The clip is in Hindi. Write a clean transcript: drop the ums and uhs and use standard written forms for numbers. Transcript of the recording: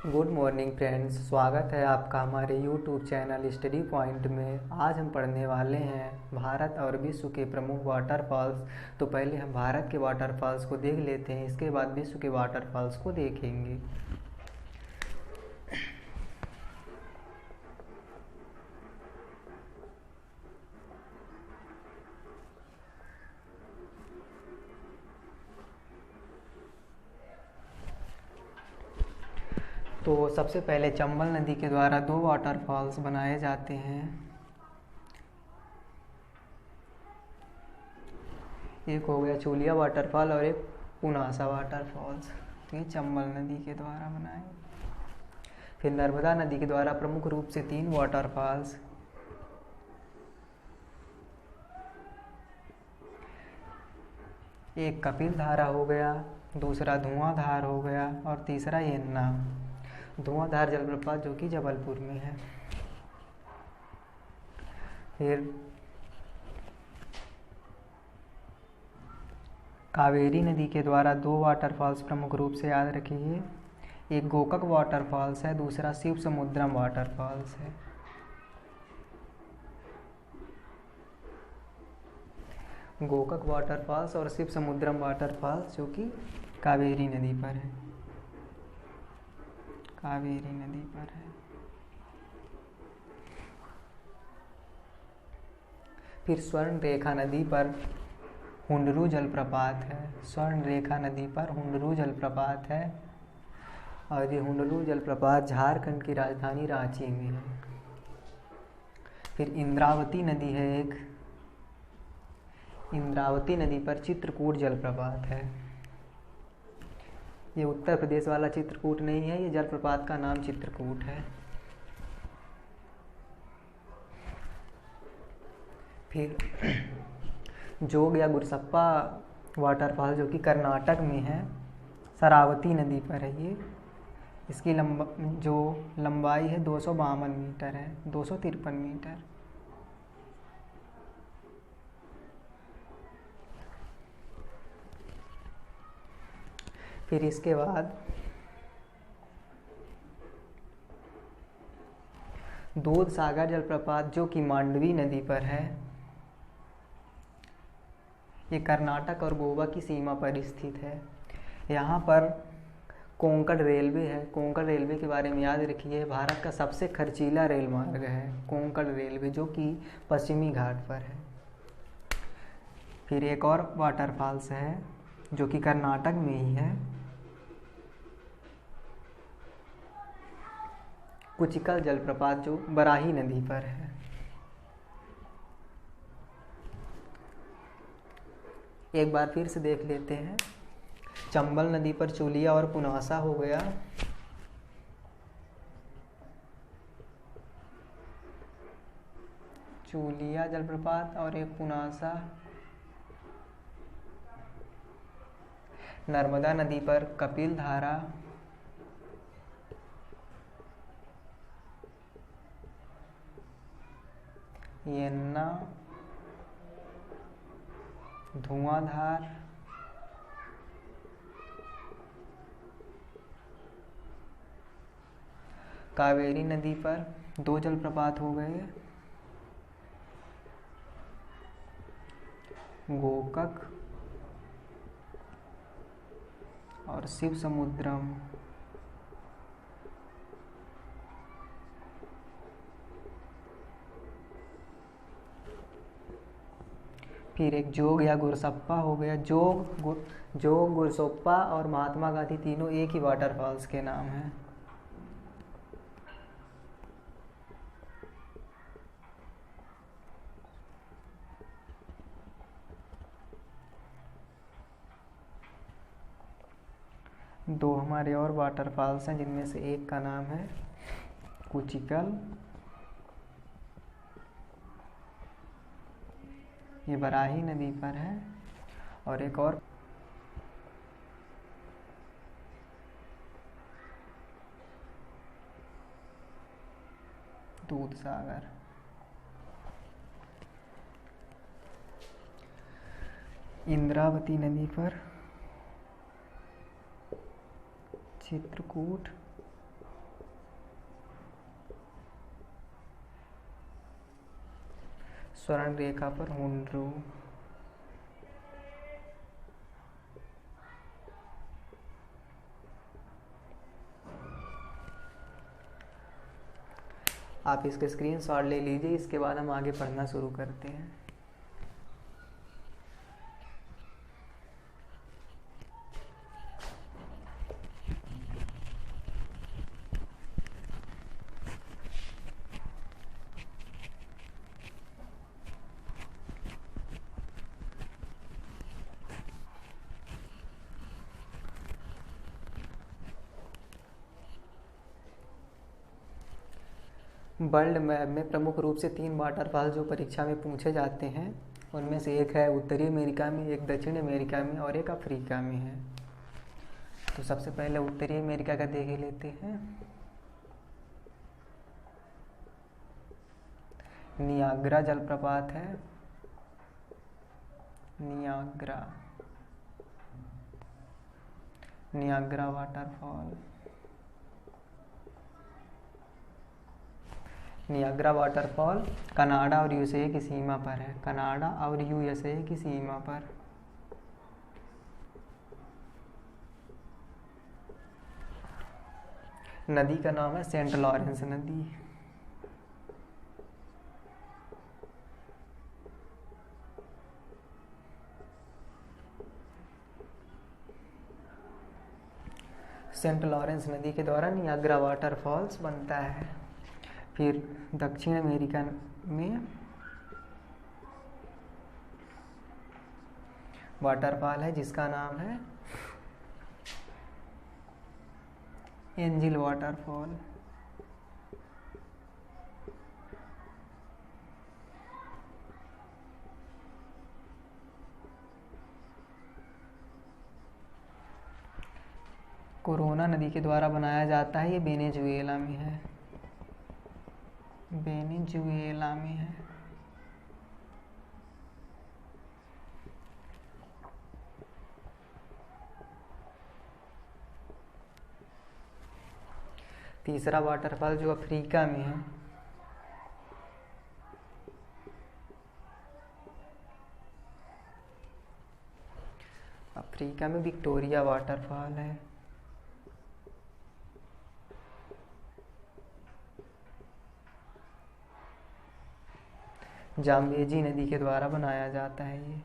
गुड मॉर्निंग फ्रेंड्स, स्वागत है आपका हमारे यूट्यूब चैनल स्टडी पॉइंट में। आज हम पढ़ने वाले हैं भारत और विश्व के प्रमुख वाटरफॉल्स। तो पहले हम भारत के वाटरफॉल्स को देख लेते हैं, इसके बाद विश्व के वाटरफॉल्स को देखेंगे। तो सबसे पहले चंबल नदी के द्वारा दो वाटरफॉल्स बनाए जाते हैं। एक हो गया चूलिया वाटरफॉल और एक पुनासा वाटरफॉल्स। तो ये चंबल नदी के द्वारा बनाए। फिर नर्मदा नदी के द्वारा प्रमुख रूप से 3 वाटरफॉल्स। एक कपिल धारा हो गया, दूसरा धुआंधार हो गया और तीसरा यन्ना। धुआंधार जलप्रपात जो कि जबलपुर में है। फिर कावेरी नदी के द्वारा 2 वाटरफॉल्स प्रमुख रूप से याद रखिए। एक गोकक वाटरफॉल्स है, दूसरा शिव समुद्रम वाटरफॉल्स है। गोकक वाटरफॉल्स और शिव समुद्रम वाटरफॉल्स जो कि कावेरी नदी पर है। कावेरी नदी पर है। फिर स्वर्ण रेखा नदी पर हुंडरू जलप्रपात है। स्वर्ण रेखा नदी पर हुंडरू जलप्रपात है और ये हुंडरू जलप्रपात झारखंड की राजधानी रांची में है। फिर इंद्रावती नदी है एक। इंद्रावती नदी पर चित्रकूट जलप्रपात है। ये उत्तर प्रदेश वाला चित्रकूट नहीं है, ये जलप्रपात का नाम चित्रकूट है। फिर जोग या गुरसप्पा वाटरफॉल जो कि कर्नाटक में है, शरावती नदी पर है ये। इसकी लंबाई है 252 मीटर है, 253 मीटर। फिर इसके बाद दूध सागर जलप्रपात जो कि मांडवी नदी पर है। ये कर्नाटक और गोवा की सीमा पर स्थित है। यहाँ पर कोंकण रेलवे है। कोंकण रेलवे के बारे में याद रखिए, भारत का सबसे खर्चीला रेल मार्ग है कोंकण रेलवे, जो कि पश्चिमी घाट पर है। फिर एक और वाटरफॉल्स है जो कि कर्नाटक में ही है, कुचिकल जलप्रपात जो बराही नदी पर है। एक बार फिर से देख लेते हैं। चंबल नदी पर चूलिया और पुनासा हो गया। चूलिया जलप्रपात और एक पुनासा। नर्मदा नदी पर कपिल धारा। यन्ना, धुआंधार, कावेरी नदी पर 2 जलप्रपात हो गए, गोकक और शिव समुद्रम। फिर एक जोग या गुरसप्पा हो गया। जोग, गुरसोप्पा और महात्मा गांधी तीनों एक ही वाटरफॉल्स के नाम हैं। दो हमारे और वाटरफॉल्स हैं, जिनमें से एक का नाम है कुचिकल। ये बराही नदी पर है। और एक और दूध सागर। इंद्रावती नदी पर चित्रकूट स्वर्ण रेखा पर हुंड्रू। आप इसके स्क्रीनशॉट ले लीजिए, इसके बाद हम आगे पढ़ना शुरू करते हैं। वर्ल्ड मैप में प्रमुख रूप से 3 वाटरफॉल जो परीक्षा में पूछे जाते हैं, उनमें से एक है उत्तरी अमेरिका में, एक दक्षिण अमेरिका में और एक अफ्रीका में है। तो सबसे पहले उत्तरी अमेरिका का देख लेते हैं। नियाग्रा जलप्रपात है, Niagara waterfall. Niagara waterfall Canada और यूएसए की सीमा पर है, कनाडा और यूएसए की सीमा पर। नदी का नाम है सेंट लॉरेंस नदी। सेंट लॉरेंस नदी के द्वारा नियाग्रा वाटरफॉल्स बनता है। फिर दक्षिण अमेरिका में वाटरफॉल है जिसका नाम है एंजिल वाटरफॉल। कोरोना नदी के द्वारा बनाया जाता है, ये वेनेजुएला में है, वेनेजुएला में है। तीसरा वाटरफॉल जो अफ्रीका में है, अफ्रीका में विक्टोरिया वाटरफॉल है। जाम्बेजी नदी के द्वारा बनाया जाता है ये।